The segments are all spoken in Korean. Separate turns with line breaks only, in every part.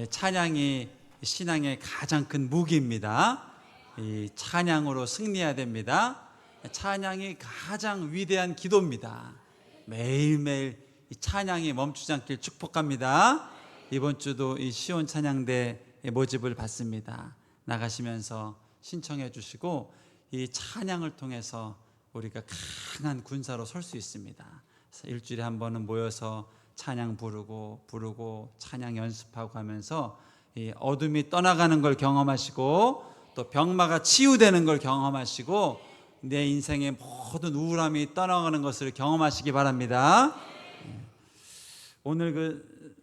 찬양이 신앙의 가장 큰 무기입니다. 이 찬양으로 승리해야 됩니다. 찬양이 가장 위대한 기도입니다. 매일매일 이 찬양이 멈추지 않길 축복합니다. 이번 주도 이 시온 찬양대 모집을 받습니다. 나가시면서 신청해 주시고 이 찬양을 통해서 우리가 강한 군사로 설 수 있습니다. 일주일에 한 번은 모여서 찬양 부르고 찬양 연습하고 하면서 이 어둠이 떠나가는 걸 경험하시고 또 병마가 치유되는 걸 경험하시고 내 인생의 모든 우울함이 떠나가는 것을 경험하시기 바랍니다. 오늘 그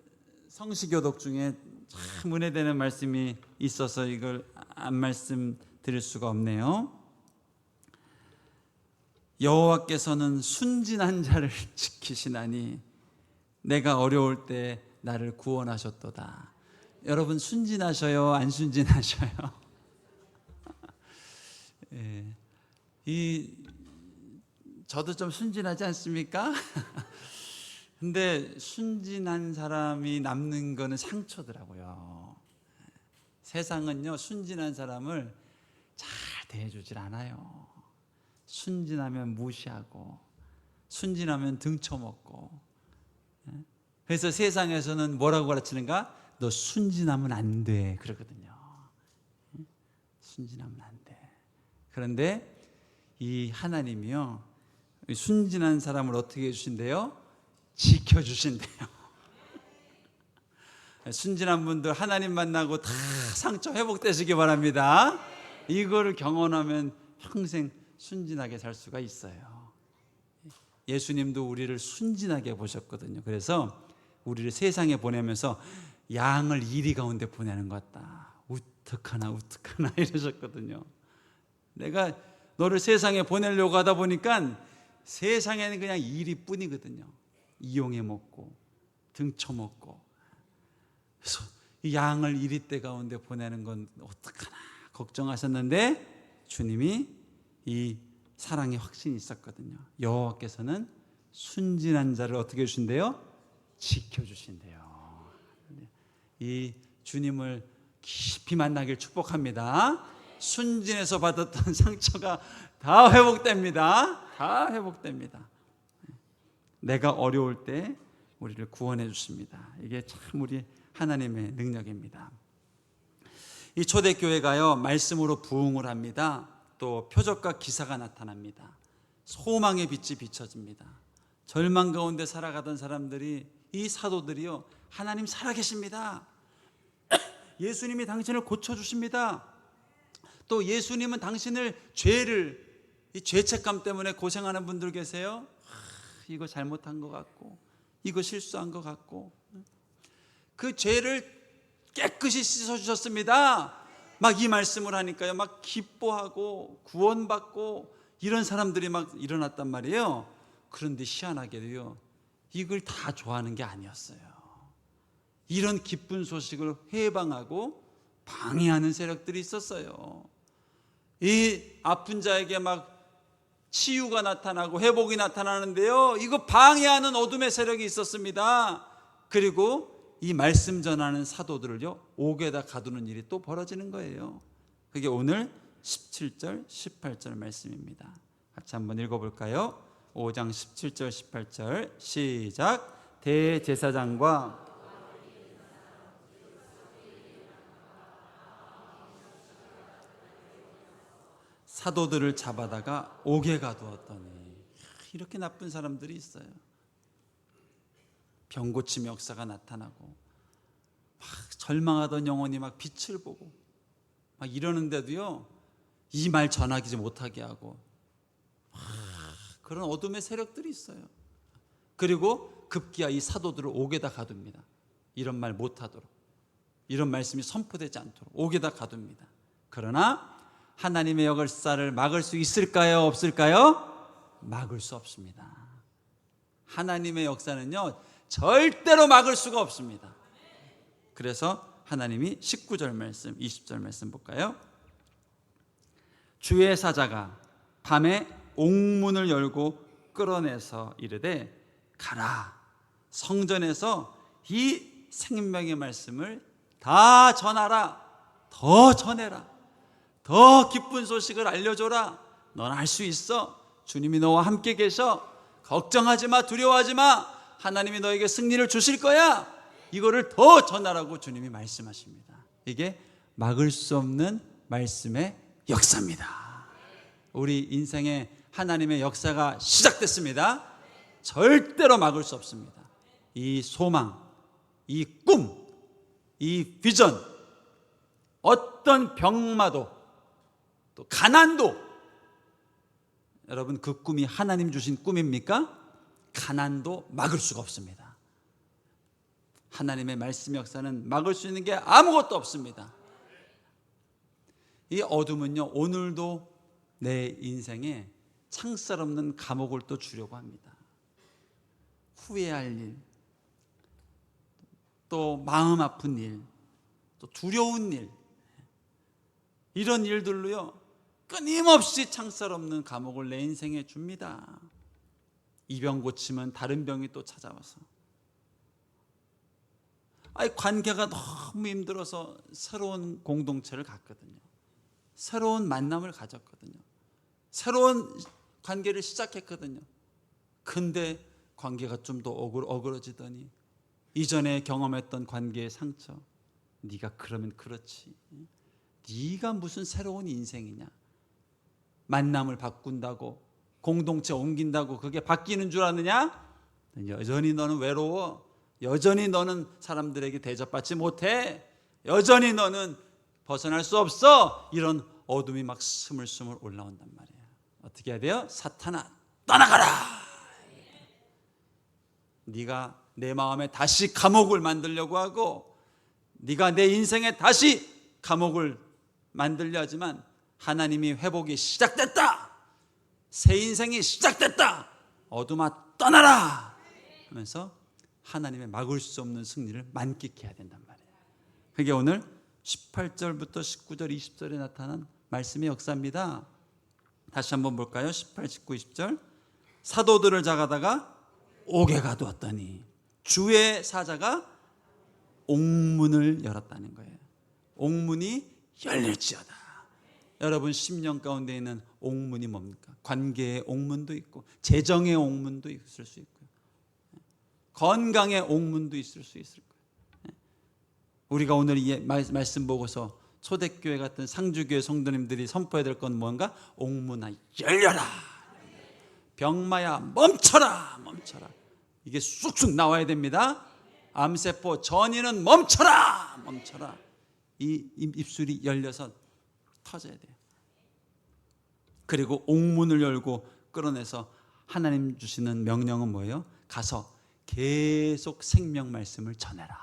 성시교독 중에 참 은혜되는 말씀이 있어서 이걸 안 말씀드릴 수가 없네요. 여호와께서는 순진한 자를 지키시나니 내가 어려울 때 나를 구원하셨도다. 여러분 순진하셔요? 안 순진하셔요? 저도 좀 순진하지 않습니까? 근데 순진한 사람이 남는 거는 상처더라고요. 세상은요 순진한 사람을 잘 대해주질 않아요. 순진하면 무시하고 순진하면 등쳐먹고. 그래서 세상에서는 뭐라고 가르치는가? 너 순진하면 안 돼 그러거든요. 순진하면 안 돼. 그런데 이 하나님이요 순진한 사람을 어떻게 해주신대요? 지켜주신대요. 순진한 분들 하나님 만나고 다 상처 회복되시기 바랍니다. 이거를 경험하면 평생 순진하게 살 수가 있어요. 예수님도 우리를 순진하게 보셨거든요. 그래서 우리를 세상에 보내면서 양을 이리 가운데 보내는 것 같다. 우특하나 이러셨거든요. 내가 너를 세상에 보내려고 하다 보니까 세상에는 그냥 이리뿐이거든요. 이용해 먹고 등쳐먹고. 그래서 이 양을 이리대 가운데 보내는 건 어떡하나 걱정하셨는데 주님이 이 사랑의 확신이 있었거든요. 여호와께서는 순진한 자를 어떻게 해주신대요? 지켜주신대요. 이 주님을 깊이 만나길 축복합니다. 순진해서 받았던 상처가 다 회복됩니다. 다 회복됩니다. 내가 어려울 때 우리를 구원해 주십니다. 이게 참 우리 하나님의 능력입니다. 이 초대교회가요 말씀으로 부흥을 합니다. 또 표적과 기사가 나타납니다. 소망의 빛이 비춰집니다. 절망 가운데 살아가던 사람들이 이 사도들이요 하나님 살아계십니다. 예수님이 당신을 고쳐주십니다. 또 예수님은 당신을 이 죄책감 때문에 고생하는 분들 계세요. 이거 잘못한 것 같고 이거 실수한 것 같고 그 죄를 깨끗이 씻어주셨습니다. 막 이 말씀을 하니까요 막 기뻐하고 구원받고 이런 사람들이 막 일어났단 말이에요. 그런데 희한하게도요 이걸 다 좋아하는 게 아니었어요. 이런 기쁜 소식을 회방하고 방해하는 세력들이 있었어요. 이 아픈 자에게 막 치유가 나타나고 회복이 나타나는데요 이거 방해하는 어둠의 세력이 있었습니다. 그리고 이 말씀 전하는 사도들을요 옥에다 가두는 일이 또 벌어지는 거예요. 그게 오늘 17절 18절 말씀입니다. 같이 한번 읽어볼까요? 5장 17절 18절 시작. 대제사장과 사도들을 잡아다가 옥에 가두었더니 이렇게 나쁜 사람들이 있어요. 병고침 역사가 나타나고 막 절망하던 영혼이 막 빛을 보고 막 이러는데도요 이 말 전하지 못하게 하고 그런 어둠의 세력들이 있어요. 그리고 급기야 이 사도들을 옥에다 가둡니다. 이런 말 못하도록, 이런 말씀이 선포되지 않도록 옥에다 가둡니다. 그러나 하나님의 역사를 막을 수 있을까요? 없을까요? 막을 수 없습니다. 하나님의 역사는요 절대로 막을 수가 없습니다. 그래서 하나님이 19절 말씀 20절 말씀 볼까요? 주의 사자가 밤에 옥문을 열고 끌어내서 이르되 가라 성전에서 이 생명의 말씀을 다 전하라. 더 전해라. 더 기쁜 소식을 알려줘라. 넌 할 수 있어. 주님이 너와 함께 계셔. 걱정하지 마. 두려워하지 마. 하나님이 너에게 승리를 주실 거야. 이거를 더 전하라고 주님이 말씀하십니다. 이게 막을 수 없는 말씀의 역사입니다. 우리 인생에 하나님의 역사가 시작됐습니다. 절대로 막을 수 없습니다. 이 소망, 이 꿈, 이 비전, 어떤 병마도 또 가난도, 여러분 그 꿈이 하나님 주신 꿈입니까? 가난도 막을 수가 없습니다. 하나님의 말씀 역사는 막을 수 있는 게 아무것도 없습니다. 이 어둠은요, 오늘도 내 인생에 창살 없는 감옥을 또 주려고 합니다. 후회할 일, 또 마음 아픈 일, 또 두려운 일, 이런 일들로요 끊임없이 창살 없는 감옥을 내 인생에 줍니다. 이 병 고치면 다른 병이 또 찾아와서, 관계가 너무 힘들어서 새로운 공동체를 갔거든요. 새로운 만남을 가졌거든요. 새로운 관계를 시작했거든요. 근데 관계가 좀 더 어그러지더니 이전에 경험했던 관계의 상처, 네가 그러면 그렇지, 네가 무슨 새로운 인생이냐, 만남을 바꾼다고 공동체 옮긴다고 그게 바뀌는 줄 아느냐? 여전히 너는 외로워. 여전히 너는 사람들에게 대접받지 못해. 여전히 너는 벗어날 수 없어. 이런 어둠이 막 스물스물 올라온단 말이에요. 어떻게 해야 돼요? 사탄아, 떠나가라. 네가 내 마음에 다시 감옥을 만들려고 하고, 네가 내 인생에 다시 감옥을 만들려 하지만 하나님이 회복이 시작됐다. 새 인생이 시작됐다. 어둠아 떠나라 하면서 하나님의 막을 수 없는 승리를 만끽해야 된단 말이에요. 그게 오늘 18절부터 19절 20절에 나타난 말씀의 역사입니다. 다시 한번 볼까요? 18, 19, 20절. 사도들을 잡아다가 옥에 가두었더니 주의 사자가 옥문을 열었다는 거예요. 옥문이 열릴지어다. 여러분 심령 가운데 있는 옥문이 뭡니까? 관계의 옥문도 있고, 재정의 옥문도 있을 수 있고요, 건강의 옥문도 있을 수 있을 거예요. 우리가 오늘 이 말씀 보고서 초대교회 같은 상주교회 성도님들이 선포해야 될 건 뭔가? 옥문아 열려라, 병마야 멈춰라, 멈춰라. 이게 쑥쑥 나와야 됩니다. 암세포 전이는 멈춰라, 멈춰라. 이 입술이 열려서 터져야 돼요. 그리고 옥문을 열고 끌어내서 하나님 주시는 명령은 뭐예요? 가서 계속 생명 말씀을 전해라.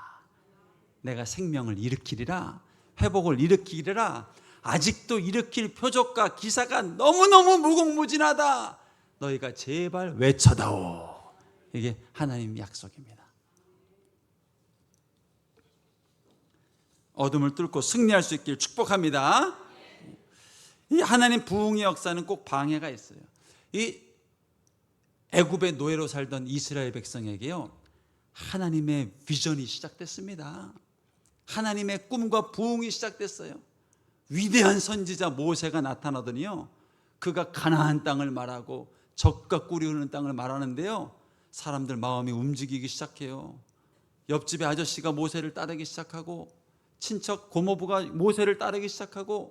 내가 생명을 일으키리라, 회복을 일으키리라. 아직도 일으킬 표적과 기사가 너무너무 무궁무진하다. 너희가 제발 외쳐다오. 이게 하나님 약속입니다. 어둠을 뚫고 승리할 수 있길 축복합니다. 이 하나님 부흥의 역사는 꼭 방해가 있어요. 이 애굽의 노예로 살던 이스라엘 백성에게요, 하나님의 비전이 시작됐습니다. 하나님의 꿈과 부흥이 시작됐어요. 위대한 선지자 모세가 나타나더니요, 그가 가나안 땅을 말하고 젖과 꿀이 흐르는 땅을 말하는데요, 사람들 마음이 움직이기 시작해요. 옆집의 아저씨가 모세를 따르기 시작하고, 친척 고모부가 모세를 따르기 시작하고,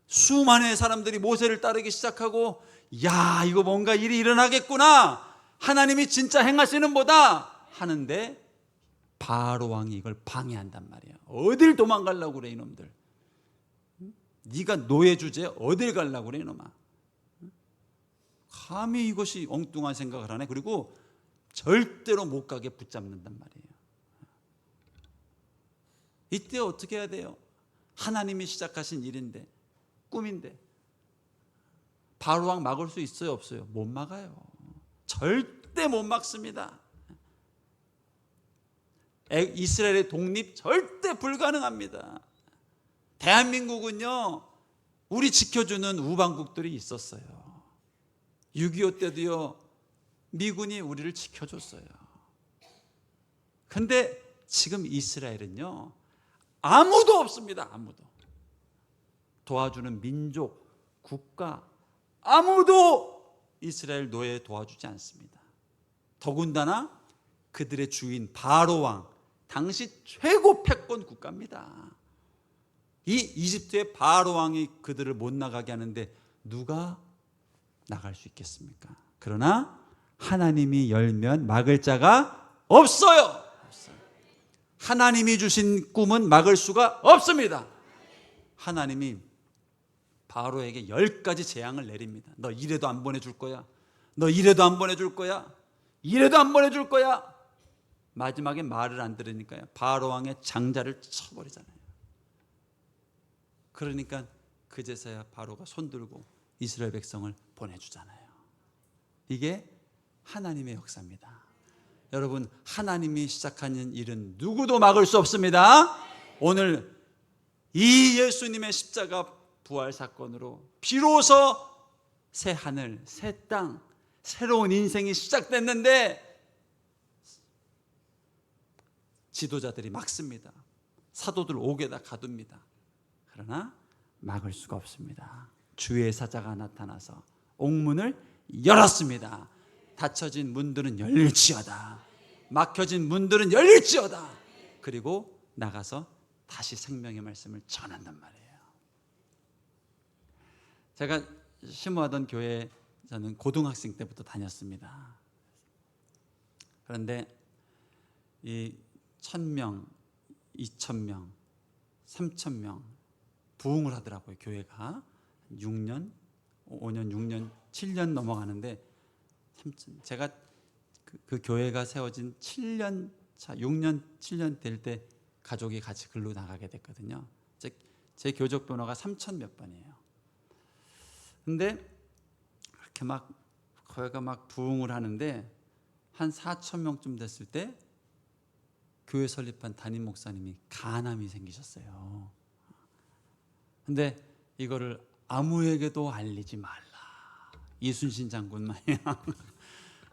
수만의 사람들이 모세를 따르기 시작하고, 야, 이거 뭔가 일이 일어나겠구나, 하나님이 진짜 행하시는 보다 하는데 바로 왕이 이걸 방해한단 말이에요. 어딜 도망가려고 그래 이놈들. 네가 노예 주제에 어딜 가려고 그래 이놈아. 감히 이것이 엉뚱한 생각을 하네. 그리고 절대로 못 가게 붙잡는단 말이에요. 이때 어떻게 해야 돼요? 하나님이 시작하신 일인데, 꿈인데 바로 왕 막을 수 있어요, 없어요? 못 막아요. 절대 못 막습니다. 이스라엘의 독립 절대 불가능합니다. 대한민국은요, 우리 지켜주는 우방국들이 있었어요. 6.25 때도요, 미군이 우리를 지켜줬어요. 근데 지금 이스라엘은요, 아무도 없습니다. 아무도. 도와주는 민족, 국가, 아무도 이스라엘 노예에 도와주지 않습니다. 더군다나 그들의 주인 바로 왕, 당시 최고 패권 국가입니다. 이 이집트의 바로 왕이 그들을 못 나가게 하는데 누가 나갈 수 있겠습니까? 그러나 하나님이 열면 막을 자가 없어요. 하나님이 주신 꿈은 막을 수가 없습니다. 하나님이 바로에게 10가지 재앙을 내립니다. 너 이래도 안 보내줄 거야. 너 이래도 안 보내줄 거야. 이래도 안 보내줄 거야. 마지막에 말을 안 들으니까요, 바로 왕의 장자를 쳐버리잖아요. 그러니까 그제서야 바로가 손들고 이스라엘 백성을 보내주잖아요. 이게 하나님의 역사입니다. 여러분, 하나님이 시작하는 일은 누구도 막을 수 없습니다. 오늘 이 예수님의 십자가 부활 사건으로 비로소 새 하늘, 새 땅, 새로운 인생이 시작됐는데 지도자들이 막습니다. 사도들 옥에다 가둡니다. 그러나 막을 수가 없습니다. 주의 사자가 나타나서 옥문을 열었습니다. 닫혀진 문들은 열릴지어다. 막혀진 문들은 열릴지어다. 그리고 나가서 다시 생명의 말씀을 전한단 말이에요. 제가 심호하던 교회에 저는 고등학생 때부터 다녔습니다. 그런데 이 1000명, 2000명, 3000명 부흥을 하더라고요. 교회가 6년, 5년, 6년, 7년 넘어가는데 제가 그 교회가 세워진 7년 차, 6년, 7년 될 때 가족이 같이 글로 나가게 됐거든요. 제 교적 번호가 3000 몇 번이에요. 근데 그렇게 막 교회가 막 부흥을 하는데 한 4000명쯤 됐을 때 교회 설립한 담임 목사님이 간암이 생기셨어요. 근데 이거를 아무에게도 알리지 말라. 이순신 장군 마냥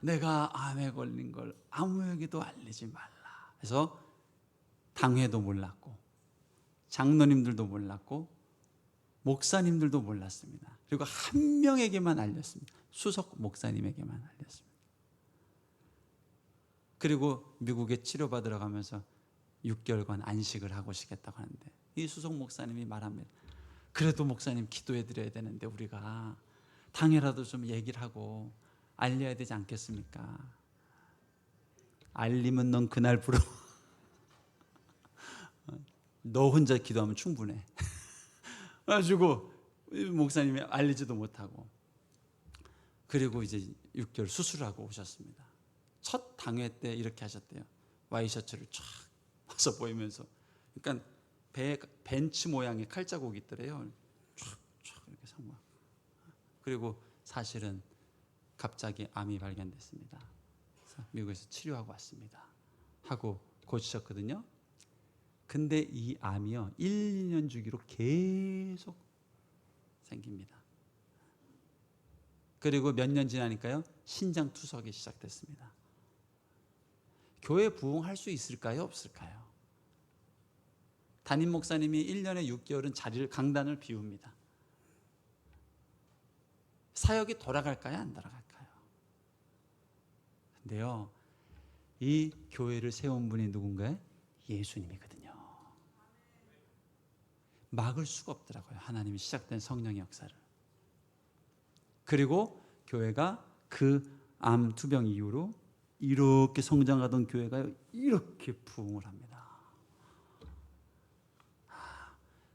내가 암에 걸린 걸 아무에게도 알리지 말라. 그래서 당회도 몰랐고 장로님들도 몰랐고 목사님들도 몰랐습니다. 그리고 한 명에게만 알렸습니다. 수석 목사님에게만 알렸습니다. 그리고 미국에 치료받으러 가면서 6개월간 안식을 하고 오시겠다고 하는데 이 수석 목사님이 말합니다. 그래도 목사님 기도해 드려야 되는데 우리가 당회라도 좀 얘기를 하고 알려야 되지 않겠습니까? 알리면 넌 그날 부러. 너 혼자 기도하면 충분해. 그래가지고 목사님이 알리지도 못하고 그리고 이제 6개월 수술하고 오셨습니다. 첫 당회 때 이렇게 하셨대요. 와이셔츠를 쫙 벗어 보이면서, 그러니까 벤치 모양의 칼자국이 있더래요. 쫙 이렇게 상마. 그리고 사실은 갑자기 암이 발견됐습니다. 그래서 미국에서 치료하고 왔습니다. 하고 고치셨거든요. 근데 이 암이요 1, 2년 주기로 계속 생깁니다. 그리고 몇 년 지나니까요 신장 투석이 시작됐습니다. 교회 부흥할 수 있을까요? 없을까요? 담임 목사님이 1년에 6개월은 자리를 강단을 비웁니다. 사역이 돌아갈까요? 안 돌아갈까요? 근데요 이 교회를 세운 분이 누군가요? 예수님이거든요. 막을 수가 없더라고요. 하나님이 시작된 성령의 역사를. 그리고 교회가 그 암 투병 이후로 이렇게 성장하던 교회가 이렇게 부흥을 합니다.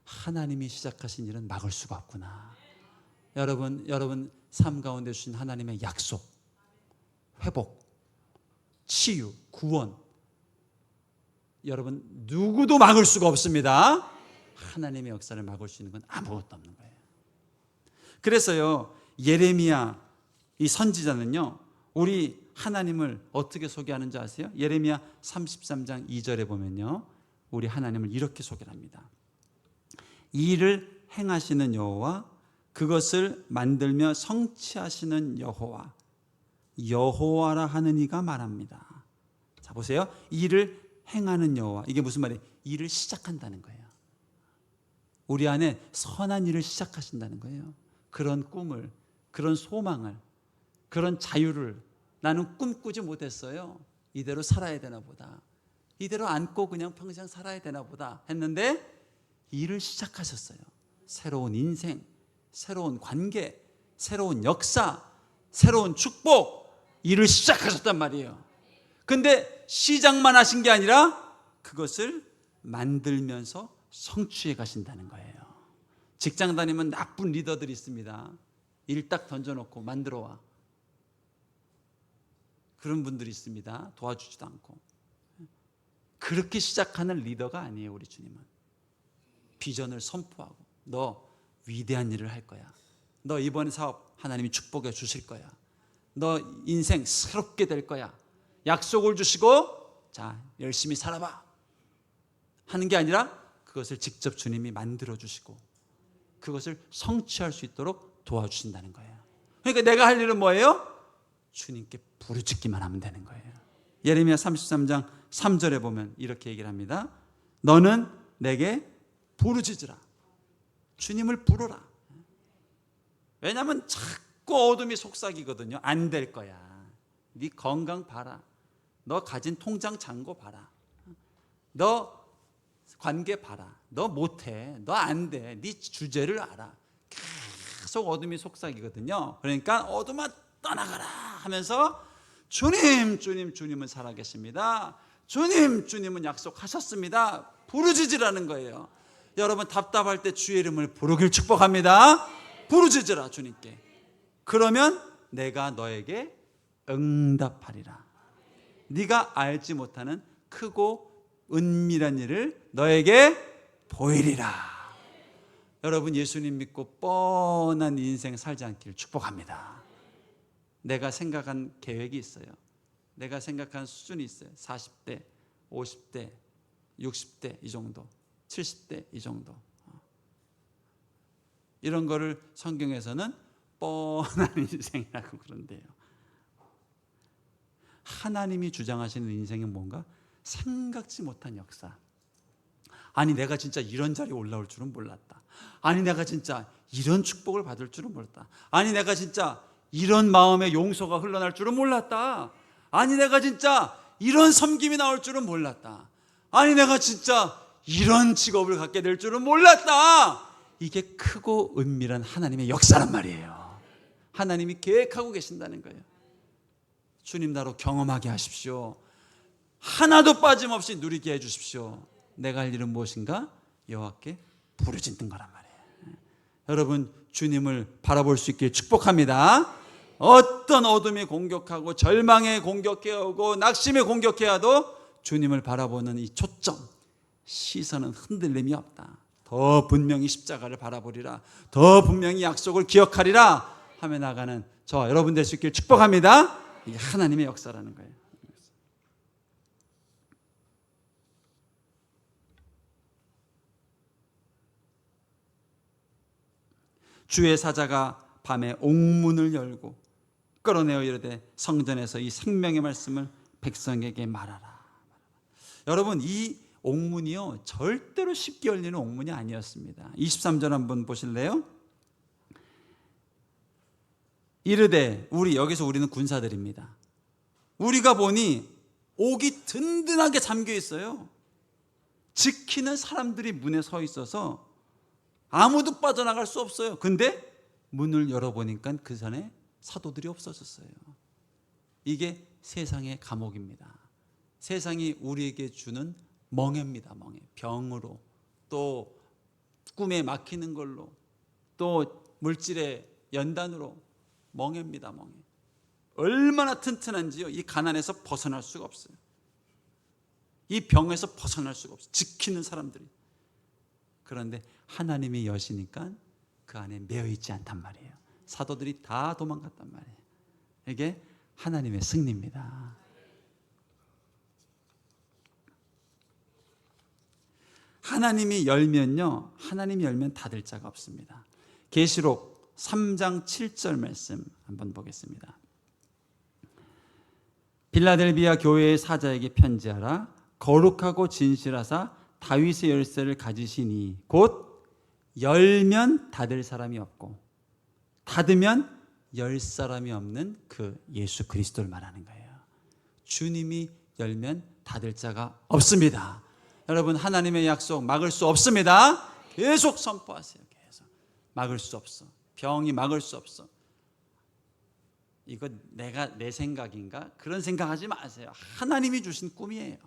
하나님이 시작하신 일은 막을 수가 없구나. 여러분 삶 가운데 주신 하나님의 약속, 회복, 치유, 구원, 여러분 누구도 막을 수가 없습니다. 하나님의 역사를 막을 수 있는 건 아무것도 없는 거예요. 그래서요 예레미야 이 선지자는요 우리 하나님을 어떻게 소개하는지 아세요? 예레미야 33장 2절에 보면요 우리 하나님을 이렇게 소개합니다. 이를 행하시는 여호와, 그것을 만들며 성취하시는 여호와, 여호와라 하는 이가 말합니다. 자 보세요. 이를 행하는 여호와. 이게 무슨 말이에요? 일을 시작한다는 거예요. 우리 안에 선한 일을 시작하신다는 거예요. 그런 꿈을, 그런 소망을, 그런 자유를 나는 꿈꾸지 못했어요. 이대로 살아야 되나 보다, 이대로 안고 그냥 평생 살아야 되나 보다 했는데 일을 시작하셨어요. 새로운 인생, 새로운 관계, 새로운 역사, 새로운 축복, 일을 시작하셨단 말이에요. 근데 시작만 하신 게 아니라 그것을 만들면서 성취해 가신다는 거예요. 직장 다니면 나쁜 리더들이 있습니다. 일 딱 던져놓고 만들어 와. 그런 분들이 있습니다. 도와주지도 않고. 그렇게 시작하는 리더가 아니에요. 우리 주님은 비전을 선포하고, 너 위대한 일을 할 거야, 너 이번 사업 하나님이 축복해 주실 거야, 너 인생 새롭게 될 거야, 약속을 주시고 자 열심히 살아봐 하는 게 아니라 그것을 직접 주님이 만들어 주시고 그것을 성취할 수 있도록 도와주신다는 거예요. 그러니까 내가 할 일은 뭐예요? 주님께 부르짖기만 하면 되는 거예요. 예레미야 33장 3절에 보면 이렇게 얘기를 합니다. 너는 내게 부르짖으라. 주님을 부르라. 왜냐하면 자꾸 어둠이 속삭이거든요. 안 될 거야, 네 건강 봐라, 너 가진 통장 잔고 봐라, 너 관계 봐라, 너 못해, 너 안 돼, 네 주제를 알아. 계속 어둠이 속삭이거든요. 그러니까 어둠아 떠나가라 하면서 주님, 주님, 주님은 살아계십니다, 주님, 주님은 약속하셨습니다, 부르짖으라는 거예요. 여러분 답답할 때 주의 이름을 부르길 축복합니다. 부르짖으라 주님께. 그러면 내가 너에게 응답하리라. 네가 알지 못하는 크고 은밀한 일을 너에게 보이리라. 여러분 예수님 믿고 뻔한 인생 살지 않기를 축복합니다. 내가 생각한 계획이 있어요. 내가 생각한 수준이 있어요. 40대, 50대, 60대 이 정도, 70대 이 정도. 이런 거를 성경에서는 뻔한 인생이라고 그런데요. 하나님이 주장하시는 인생은 뭔가 생각지 못한 역사. 아니 내가 진짜 이런 자리에 올라올 줄은 몰랐다. 아니 내가 진짜 이런 축복을 받을 줄은 몰랐다. 아니 내가 진짜 이런 마음의 용서가 흘러날 줄은 몰랐다. 아니 내가 진짜 이런 섬김이 나올 줄은 몰랐다. 아니 내가 진짜 이런 직업을 갖게 될 줄은 몰랐다. 이게 크고 은밀한 하나님의 역사란 말이에요. 하나님이 계획하고 계신다는 거예요. 주님 나로 경험하게 하십시오. 하나도 빠짐없이 누리게 해주십시오. 내가 할 일은 무엇인가? 여호와께 부르짖는 거란 말이에요. 여러분 주님을 바라볼 수 있길 축복합니다. 어떤 어둠이 공격하고 절망에 공격해오고 낙심에 공격해와도 주님을 바라보는 이 초점, 시선은 흔들림이 없다. 더 분명히 십자가를 바라보리라, 더 분명히 약속을 기억하리라 하며 나가는 저와 여러분 될 수 있길 축복합니다. 이게 하나님의 역사라는 거예요. 주의 사자가 밤에 옥문을 열고 끌어내어 이르되 성전에서 이 생명의 말씀을 백성에게 말하라. 여러분 이 옥문이요 절대로 쉽게 열리는 옥문이 아니었습니다. 23절 한번 보실래요? 이르되 여기서 우리는 군사들입니다. 우리가 보니 옥이 든든하게 잠겨 있어요. 지키는 사람들이 문에 서 있어서 아무도 빠져나갈 수 없어요. 근데 문을 열어보니까 그 전에 사도들이 없어졌어요. 이게 세상의 감옥입니다. 세상이 우리에게 주는 멍해입니다. 멍해. 병으로, 또 꿈에 막히는 걸로, 또 물질의 연단으로 멍해입니다. 멍해. 얼마나 튼튼한지요. 이 가난에서 벗어날 수가 없어요. 이 병에서 벗어날 수가 없어요. 지키는 사람들이. 그런데 하나님이 여시니까 그 안에 매여 있지 않단 말이에요. 사도들이 다 도망갔단 말이에요. 이게 하나님의 승리입니다. 하나님이 열면 닫을 자가 없습니다. 계시록 3장 7절 말씀 한번 보겠습니다. 빌라델비아 교회의 사자에게 편지하라. 거룩하고 진실하사 다윗의 열쇠를 가지시니 곧 열면 닫을 사람이 없고 닫으면 열 사람이 없는 그 예수 그리스도를 말하는 거예요. 주님이 열면 닫을 자가 없습니다. 여러분, 하나님의 약속 막을 수 없습니다. 계속 선포하세요. 계속. 막을 수 없어. 병이 막을 수 없어. 이거 내 생각인가? 그런 생각하지 마세요. 하나님이 주신 꿈이에요.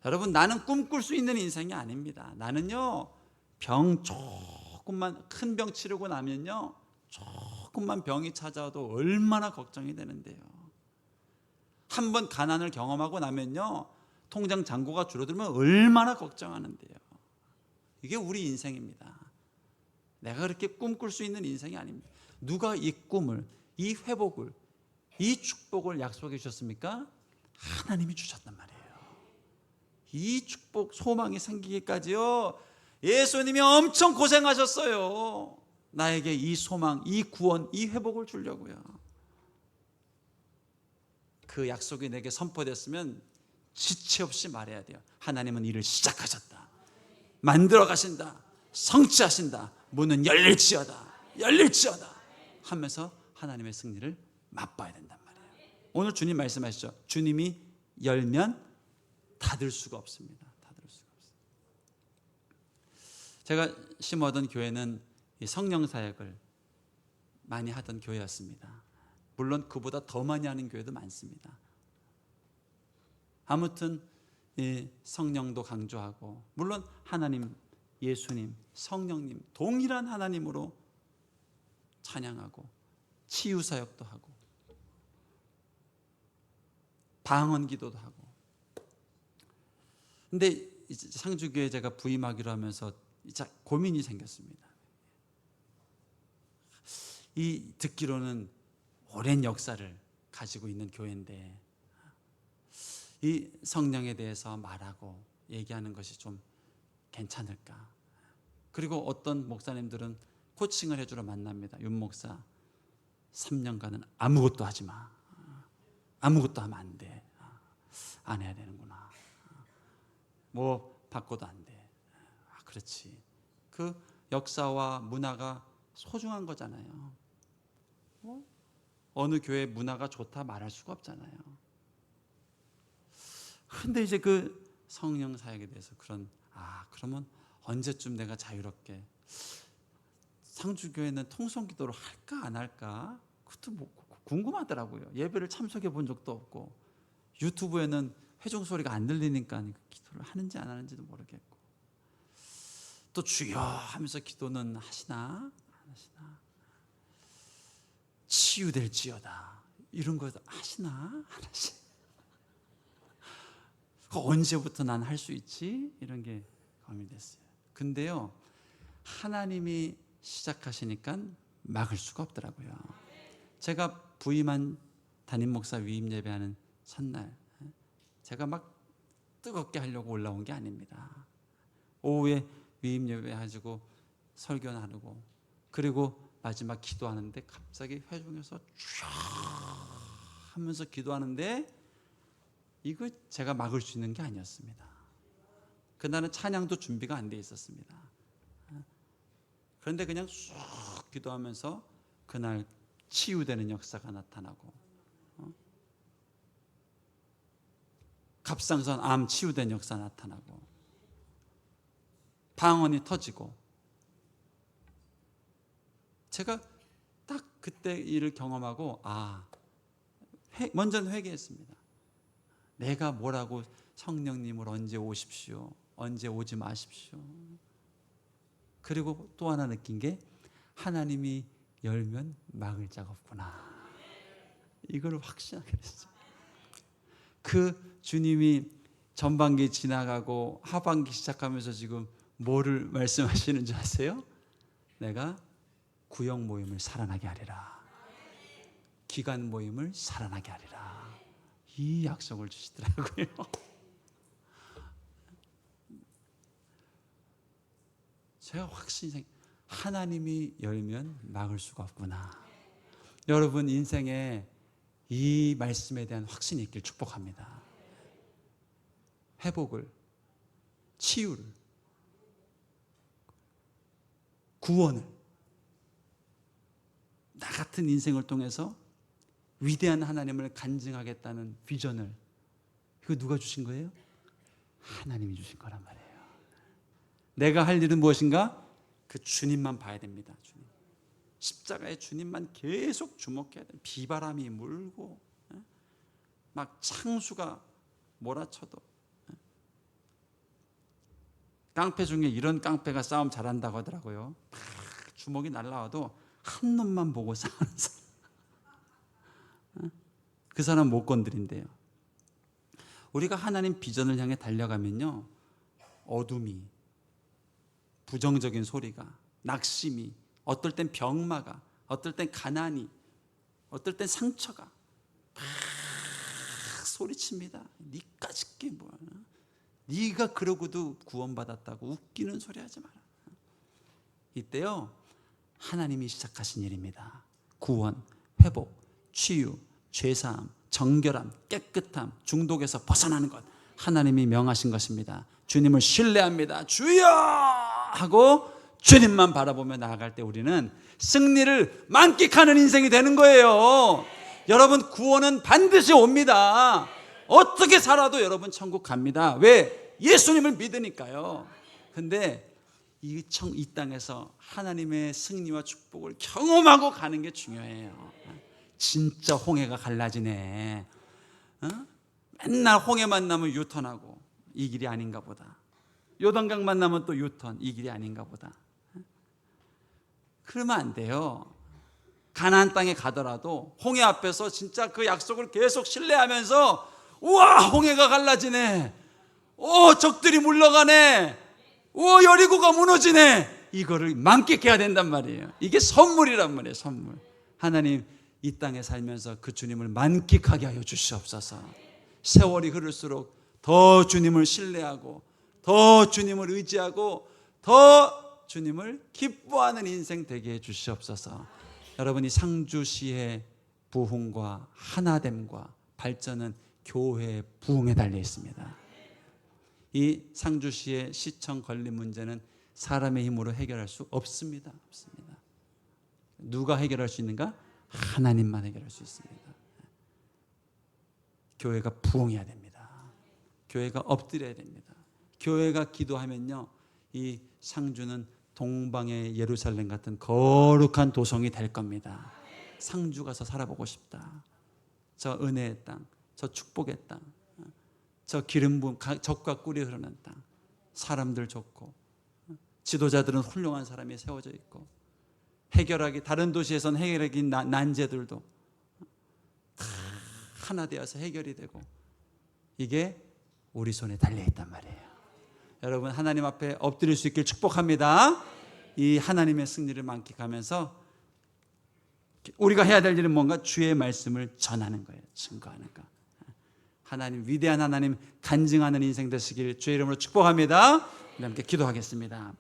여러분, 나는 꿈꿀 수 있는 인생이 아닙니다. 나는요, 병 조금만, 큰 병 치르고 나면요, 조금만 병이 찾아와도 얼마나 걱정이 되는데요. 한번 가난을 경험하고 나면요, 통장 잔고가 줄어들면 얼마나 걱정하는데요. 이게 우리 인생입니다. 내가 그렇게 꿈꿀 수 있는 인생이 아닙니다. 누가 이 꿈을, 이 회복을, 이 축복을 약속해 주셨습니까? 하나님이 주셨단 말이에요. 이 축복, 소망이 생기기까지요, 예수님이 엄청 고생하셨어요. 나에게 이 소망, 이 구원, 이 회복을 주려고요. 그 약속이 내게 선포됐으면 지체 없이 말해야 돼요. 하나님은 일을 시작하셨다. 만들어 가신다. 성취하신다. 문은 열릴지어다. 열릴지어다. 하면서 하나님의 승리를 맛봐야 된단 말이에요. 오늘 주님 말씀하시죠. 주님이 열면 닫을 수가 없습니다. 닫을 수가 없습니다. 제가 심어던 교회는 성령 사역을 많이 하던 교회였습니다. 물론 그보다 더 많이 하는 교회도 많습니다. 아무튼 성령도 강조하고, 물론 하나님, 예수님, 성령님 동일한 하나님으로 찬양하고 치유 사역도 하고 방언 기도도 하고. 근데 상주교회 제가 부임하기로 하면서 고민이 생겼습니다. 듣기로는 오랜 역사를 가지고 있는 교회인데 이 성령에 대해서 말하고 얘기하는 것이 좀 괜찮을까? 그리고 어떤 목사님들은 코칭을 해주러 만납니다. 윤 목사, 3년간은 아무것도 하지 마. 아무것도 하면 안 돼. 안 해야 되는구나. 뭐 바꿔도 안 돼. 그렇지. 그 역사와 문화가 소중한 거잖아요. 어느 교회 문화가 좋다 말할 수가 없잖아요. 그런데 이제 그 성령 사역에 대해서 그러면 언제쯤 내가 자유롭게, 상주교회는 통성기도를 할까 안 할까? 그것도 뭐 궁금하더라고요. 예배를 참석해 본 적도 없고 유튜브에는 회중 소리가 안 들리니까 기도를 하는지 안 하는지도 모르겠고, 또 주여 하면서 기도는 하시나 안 하시나, 치유될지어다 이런 거 하시나 안 하시나, 언제부터 난 할 수 있지? 이런 게 고민됐어요. 근데요, 하나님이 시작하시니까 막을 수가 없더라고요. 제가 부임한 담임 목사 위임 예배하는 첫날, 제가 막 뜨겁게 하려고 올라온 게 아닙니다. 오후에 위임 예배 가지고 설교 나누고, 그리고 마지막 기도하는데 갑자기 회중에서 쫙 하면서 기도하는데, 이거 제가 막을 수 있는 게 아니었습니다. 그날은 찬양도 준비가 안 돼 있었습니다. 그런데 그냥 쑥 기도하면서 그날 치유되는 역사가 나타나고, 갑상선 암 치유된 역사 나타나고, 방언이 터지고, 제가 딱 그때 일을 경험하고 먼저는 회개했습니다. 내가 뭐라고 성령님을 언제 오십시오, 언제 오지 마십시오. 그리고 또 하나 느낀 게, 하나님이 열면 막을 자가 없구나. 이걸 확신하게 됐어요. 그 주님이 전반기 지나가고 하반기 시작하면서 지금 뭐를 말씀하시는 줄 아세요? 내가 구역 모임을 살아나게 하리라. 기간 모임을 살아나게 하리라. 이 약속을 주시더라고요. 제가 확신이 하나님이 열면 막을 수가 없구나. 여러분 인생에 이 말씀에 대한 확신이 있길 축복합니다. 회복을, 치유를, 구원을, 나 같은 인생을 통해서 위대한 하나님을 간증하겠다는 비전을, 이거 누가 주신 거예요? 하나님이 주신 거란 말이에요. 내가 할 일은 무엇인가? 그 주님만 봐야 됩니다. 주님. 십자가의 주님만 계속 주목해야 돼요. 비바람이 물고 막 창수가 몰아쳐도, 깡패 중에 이런 깡패가 싸움 잘한다고 하더라고요. 주먹이 날라와도 한 놈만 보고 싸우는 사람, 그 사람 못 건드린대요. 우리가 하나님 비전을 향해 달려가면요, 어둠이, 부정적인 소리가, 낙심이, 어떨 땐 병마가, 어떨 땐 가난이, 어떨 땐 상처가 막 소리칩니다. 니까짓 게 뭐야? 네가 그러고도 구원받았다고 웃기는 소리 하지 마라. 이때요, 하나님이 시작하신 일입니다. 구원, 회복, 치유, 죄사함, 정결함, 깨끗함, 중독에서 벗어나는 것, 하나님이 명하신 것입니다. 주님을 신뢰합니다. 주여! 하고 주님만 바라보며 나아갈 때 우리는 승리를 만끽하는 인생이 되는 거예요. 여러분, 구원은 반드시 옵니다. 어떻게 살아도 여러분 천국 갑니다. 왜? 예수님을 믿으니까요. 근데 이 땅에서 하나님의 승리와 축복을 경험하고 가는 게 중요해요. 진짜 홍해가 갈라지네. 맨날 홍해 만나면 유턴하고 이 길이 아닌가 보다. 요단강 만나면 또 유턴, 이 길이 아닌가 보다. 그러면 안 돼요. 가나안 땅에 가더라도 홍해 앞에서 진짜 그 약속을 계속 신뢰하면서, 우와, 홍해가 갈라지네, 오, 적들이 물러가네, 오, 여리고가 무너지네, 이거를 만끽해야 된단 말이에요. 이게 선물이란 말이에요. 선물. 하나님, 이 땅에 살면서 그 주님을 만끽하게 하여 주시옵소서. 세월이 흐를수록 더 주님을 신뢰하고, 더 주님을 의지하고, 더 주님을 기뻐하는 인생 되게 해 주시옵소서. 여러분이 상주시의 부흥과 하나됨과 발전은 교회의 부흥에 달려 있습니다. 이 상주시의 시청 건립 문제는 사람의 힘으로 해결할 수 없습니다. 없습니다. 누가 해결할 수 있는가? 하나님만 해결할 수 있습니다. 교회가 부흥해야 됩니다. 교회가 엎드려야 됩니다. 교회가 기도하면요, 이 상주는 동방의 예루살렘 같은 거룩한 도성이 될 겁니다. 상주 가서 살아보고 싶다. 저 은혜의 땅, 저 축복의 땅, 저 기름 부음, 젖과 꿀이 흐르는 땅, 사람들 좋고, 지도자들은 훌륭한 사람이 세워져 있고, 해결하기, 다른 도시에선 해결하기 난제들도 다 하나 되어서 해결이 되고, 이게 우리 손에 달려있단 말이에요. 여러분, 하나님 앞에 엎드릴 수 있길 축복합니다. 이 하나님의 승리를 만끽하면서 우리가 해야 될 일은 뭔가? 주의 말씀을 전하는 거예요. 증거하는 거. 하나님, 위대한 하나님 간증하는 인생 되시길 주의 이름으로 축복합니다. 우리 함께 기도하겠습니다.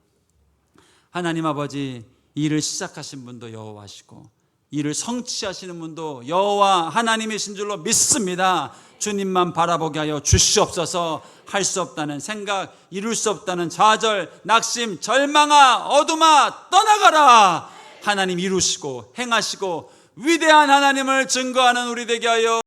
하나님 아버지, 일을 시작하신 분도 여호와시고 이를 성취하시는 분도 여호와 하나님이신 줄로 믿습니다. 주님만 바라보게 하여 주시옵소서. 할 수 없다는 생각, 이룰 수 없다는 좌절, 낙심, 절망아, 어둠아, 떠나가라. 하나님 이루시고 행하시고 위대한 하나님을 증거하는 우리 되게 하여